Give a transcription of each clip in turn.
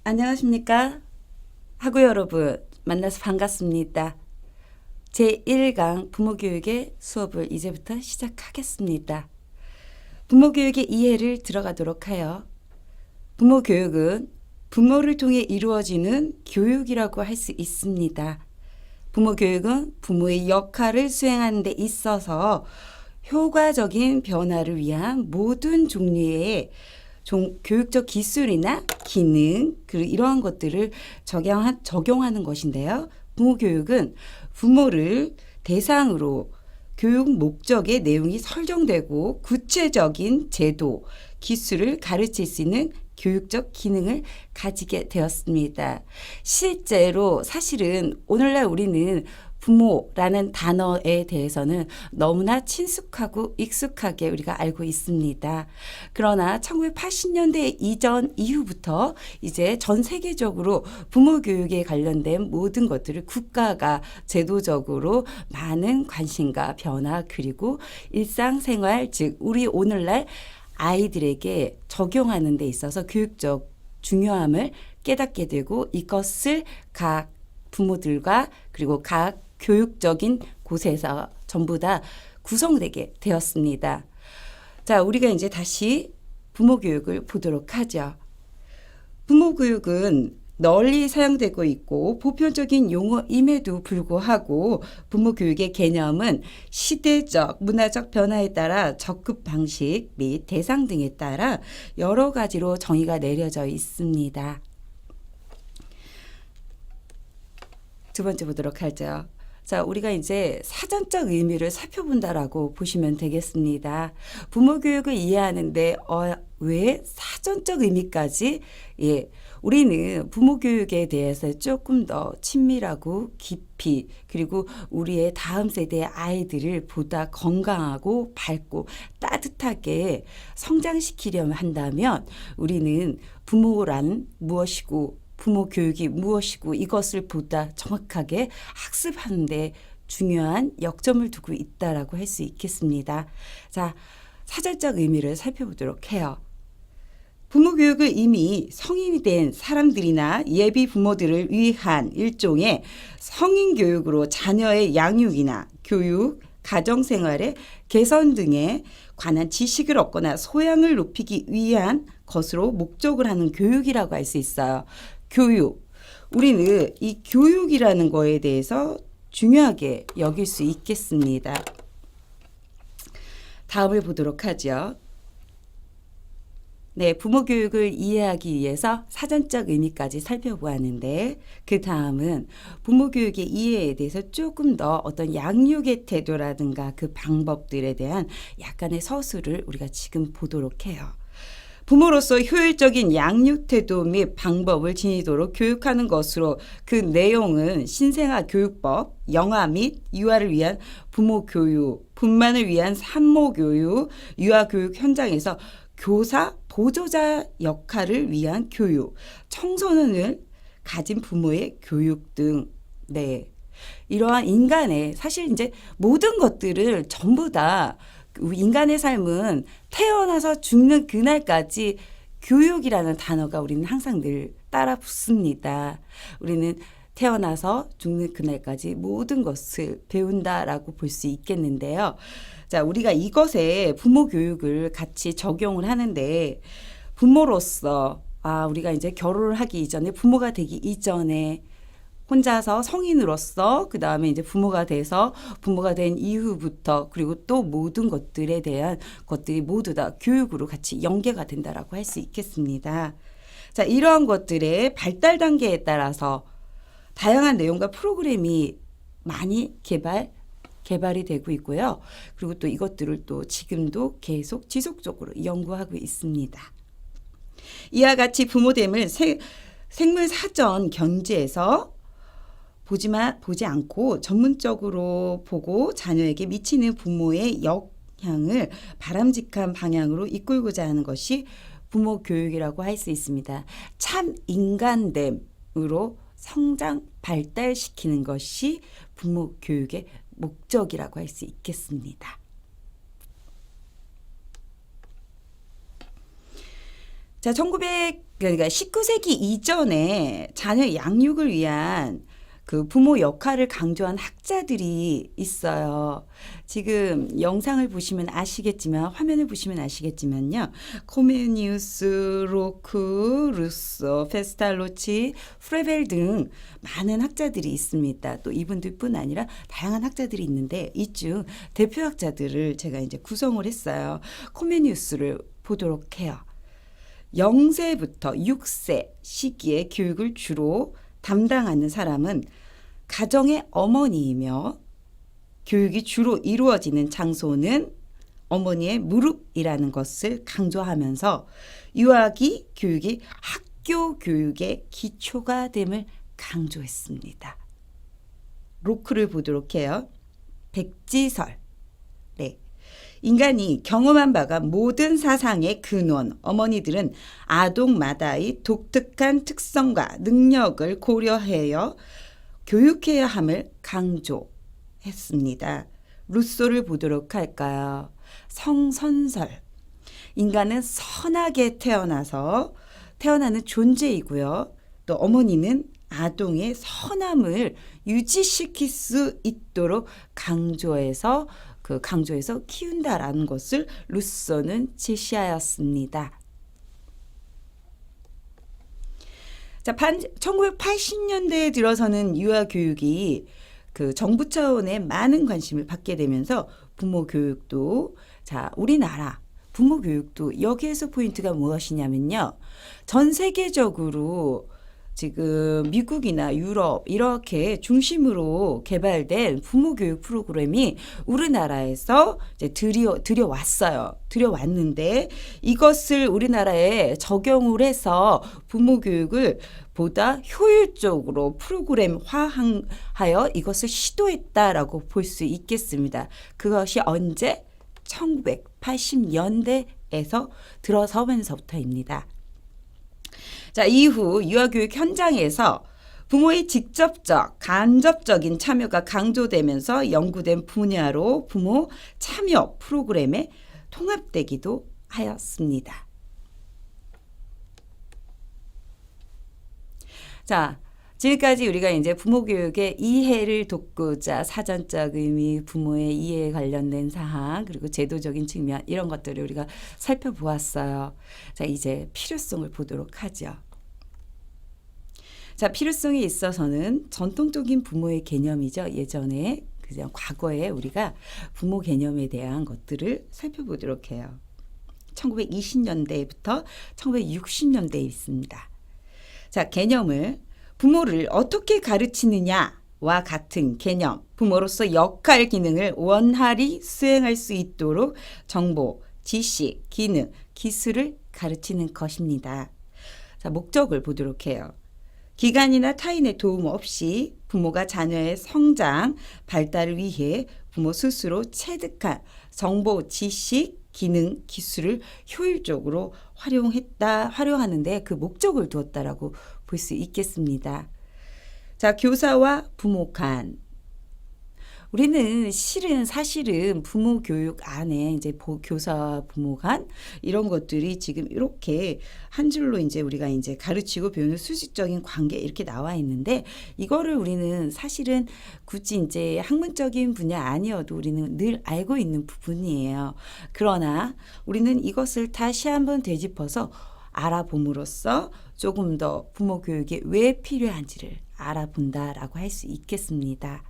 안녕하십니까? 학우 여러분, 만나서 반갑습니다. 제1강 부모교육의 수업을 이제부터 시작하겠습니다. 부모교육의 이해를 들어가도록 하여 부모교육은 부모를 통해 이루어지는 교육이라고 할 수 있습니다. 부모교육은 부모의 역할을 수행하는 데 있어서 효과적인 변화를 위한 모든 종류의 교육적 기술이나 기능, 그리고 이러한 것들을 적용하는 것인데요. 부모교육은 부모를 대상으로 교육 목적의 내용이 설정되고 구체적인 제도, 기술을 가르칠 수 있는 교육적 기능을 가지게 되었습니다. 실제로 사실은 오늘날 우리는 부모라는 단어에 대해서는 너무나 친숙하고 익숙하게 우리가 알고 있습니다. 그러나 1980년대 이전 이후부터 이제 전 세계적으로 부모 교육에 관련된 모든 것들을 국가가 제도적으로 많은 관심과 변화 그리고 일상생활 즉 우리 오늘날 아이들에게 적용하는 데 있어서 교육적 중요함을 깨닫게 되고 이것을 각 부모들과 그리고 각 교육적인 곳에서 전부 다 구성되게 되었습니다. 자, 우리가 이제 다시 부모 교육을 보도록 하죠. 부모 교육은 널리 사용되고 있고 보편적인 용어임에도 불구하고 부모 교육의 개념은 시대적, 문화적 변화에 따라 접근 방식 및 대상 등에 따라 여러 가지로 정의가 내려져 있습니다. 두 번째 보도록 하죠. 자, 우리가 이제 사전적 의미를 살펴본다라고 보시면 되겠습니다. 부모 교육을 이해하는데 왜 사전적 의미까지? 예, 우리는 부모 교육에 대해서 조금 더 친밀하고 깊이 그리고 우리의 다음 세대의 아이들을 보다 건강하고 밝고 따뜻하게 성장시키려면 한다면 우리는 부모란 무엇이고 부모 교육이 무엇이고 이것을 보다 정확하게 학습하는 데 중요한 역점을 두고 있다라고 할 수 있겠습니다. 자, 사전적 의미를 살펴보도록 해요. 부모 교육을 이미 성인이 된 사람들이나 예비 부모들을 위한 일종의 성인 교육으로 자녀의 양육이나 교육, 가정생활의 개선 등에 관한 지식을 얻거나 소양을 높이기 위한 것으로 목적을 하는 교육이라고 할 수 있어요. 교육. 우리는 이 교육이라는 거에 대해서 중요하게 여길 수 있겠습니다. 다음을 보도록 하죠. 네, 부모 교육을 이해하기 위해서 사전적 의미까지 살펴보았는데 그 다음은 부모 교육의 이해에 대해서 조금 더 어떤 양육의 태도라든가 그 방법들에 대한 약간의 서술을 우리가 지금 보도록 해요. 부모로서 효율적인 양육 태도 및 방법을 지니도록 교육하는 것으로 그 내용은 신생아 교육법, 영아 및 유아를 위한 부모 교육, 분만을 위한 산모 교육, 유아 교육 현장에서 교사, 보조자 역할을 위한 교육, 청소년을 가진 부모의 교육 등, 네. 이러한 인간의 사실 이제 모든 것들을 전부 다 인간의 삶은 태어나서 죽는 그날까지 교육이라는 단어가 우리는 항상 늘 따라 붙습니다. 우리는 태어나서 죽는 그날까지 모든 것을 배운다라고 볼 수 있겠는데요. 자, 우리가 이것에 부모 교육을 같이 적용을 하는데 부모로서 우리가 이제 결혼을 하기 이전에 부모가 되기 이전에 혼자서 성인으로서 그 다음에 이제 부모가 돼서 부모가 된 이후부터 그리고 또 모든 것들에 대한 것들이 모두 다 교육으로 같이 연계가 된다라고 할 수 있겠습니다. 자, 이러한 것들의 발달 단계에 따라서 다양한 내용과 프로그램이 많이 개발이 되고 있고요. 그리고 또 이것들을 또 지금도 계속 지속적으로 연구하고 있습니다. 이와 같이 부모됨을 생물사전 견지에서 보지 않고 전문적으로 보고 자녀에게 미치는 부모의 영향을 바람직한 방향으로 이끌고자 하는 것이 부모 교육이라고 할 수 있습니다. 참 인간됨으로 성장 발달시키는 것이 부모 교육의 목적이라고 할 수 있겠습니다. 자, 그러니까 19세기 이전에 자녀 양육을 위한 그 부모 역할을 강조한 학자들이 있어요. 지금 영상을 보시면 아시겠지만, 화면을 보시면 아시겠지만요. 코메니우스, 로크, 루소, 페스탈로치, 프레벨 등 많은 학자들이 있습니다. 또 이분들뿐 아니라 다양한 학자들이 있는데 이 중 대표 학자들을 제가 이제 구성을 했어요. 코메니우스를 보도록 해요. 0세부터 6세 시기의 교육을 주로 담당하는 사람은 가정의 어머니이며 교육이 주로 이루어지는 장소는 어머니의 무릎이라는 것을 강조하면서 유아기 교육이 학교 교육의 기초가 됨을 강조했습니다. 로크를 보도록 해요. 백지설. 네. 인간이 경험한 바가 모든 사상의 근원, 어머니들은 아동마다의 독특한 특성과 능력을 고려하여 교육해야 함을 강조했습니다. 루소를 보도록 할까요? 성선설. 인간은 선하게 태어나는 존재이고요. 또 어머니는 아동의 선함을 유지시킬 수 있도록 강조해서 키운다라는 것을 루소는 제시하였습니다. 자, 1980년대에 들어서는 유아교육이 그 정부 차원의 많은 관심을 받게 되면서 부모 교육도, 자, 우리나라 부모 교육도 여기에서 포인트가 무엇이냐면요. 전 세계적으로 지금 미국이나 유럽 이렇게 중심으로 개발된 부모 교육 프로그램이 우리나라에서 이제 들여왔는데 이것을 우리나라에 적용을 해서 부모 교육을 보다 효율적으로 프로그램화하여 이것을 시도했다라고 볼 수 있겠습니다. 그것이 언제? 1980년대에서 들어서면서부터입니다. 자, 이후 유아교육 현장에서 부모의 직접적, 간접적인 참여가 강조되면서 연구된 분야로 부모 참여 프로그램에 통합되기도 하였습니다. 자, 지금까지 우리가 이제 부모 교육의 이해를 돕고자 사전적 의미, 부모의 이해에 관련된 사항, 그리고 제도적인 측면 이런 것들을 우리가 살펴보았어요. 자, 이제 필요성을 보도록 하죠. 자, 필요성에 있어서는 전통적인 부모의 개념이죠. 예전에 그냥 과거에 우리가 부모 개념에 대한 것들을 살펴보도록 해요. 1920년대부터 1960년대에 있습니다. 자, 개념을 부모를 어떻게 가르치느냐와 같은 개념, 부모로서 역할 기능을 원활히 수행할 수 있도록 정보, 지식, 기능, 기술을 가르치는 것입니다. 자, 목적을 보도록 해요. 기관이나 타인의 도움 없이 부모가 자녀의 성장, 발달을 위해 부모 스스로 체득한 정보, 지식, 기능, 기술을 효율적으로 활용하는데 그 목적을 두었다라고 볼 수 있겠습니다. 자, 교사와 부모 간. 우리는 사실은 부모 교육 안에 이제 교사 부모 간 이런 것들이 지금 이렇게 한 줄로 이제 우리가 이제 가르치고 배우는 수직적인 관계 이렇게 나와 있는데 이거를 우리는 사실은 굳이 이제 학문적인 분야 아니어도 우리는 늘 알고 있는 부분이에요. 그러나 우리는 이것을 다시 한번 되짚어서 알아봄으로써 조금 더 부모 교육이 왜 필요한지를 알아본다라고 할 수 있겠습니다.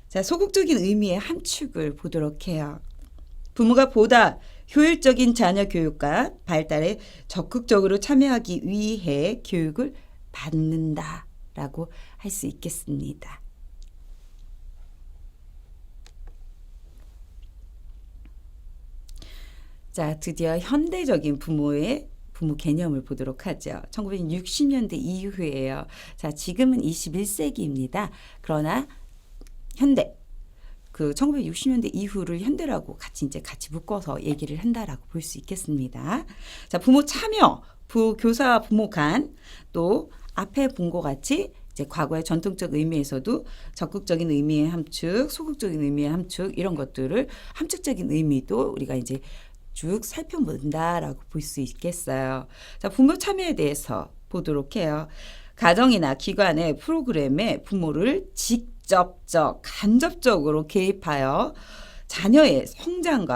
자, 소극적인 의미의 함축을 보도록 해요. 부모가 보다 효율적인 자녀 교육과 발달에 적극적으로 참여하기 위해 교육을 받는다라고 할 수 있겠습니다. 자, 드디어 현대적인 부모 개념을 보도록 하죠. 1960년대 이후예요. 자, 지금은 21세기입니다. 그러나 현대, 그 1960년대 이후를 현대라고 같이 묶어서 얘기를 한다라고 볼 수 있겠습니다. 자, 부모 참여, 교사와 부모 간, 또 앞에 본 것 같이 이제 과거의 전통적 의미에서도 적극적인 의미의 함축, 소극적인 의미의 함축 이런 것들을 함축적인 의미도 우리가 이제 쭉 살펴본다라고 볼 수 있겠어요. 자, 부모 참여에 대해서 보도록 해요. 가정이나 기관의 프로그램에 부모를 직접적, 간접적으로 개입하여 자녀의 성장과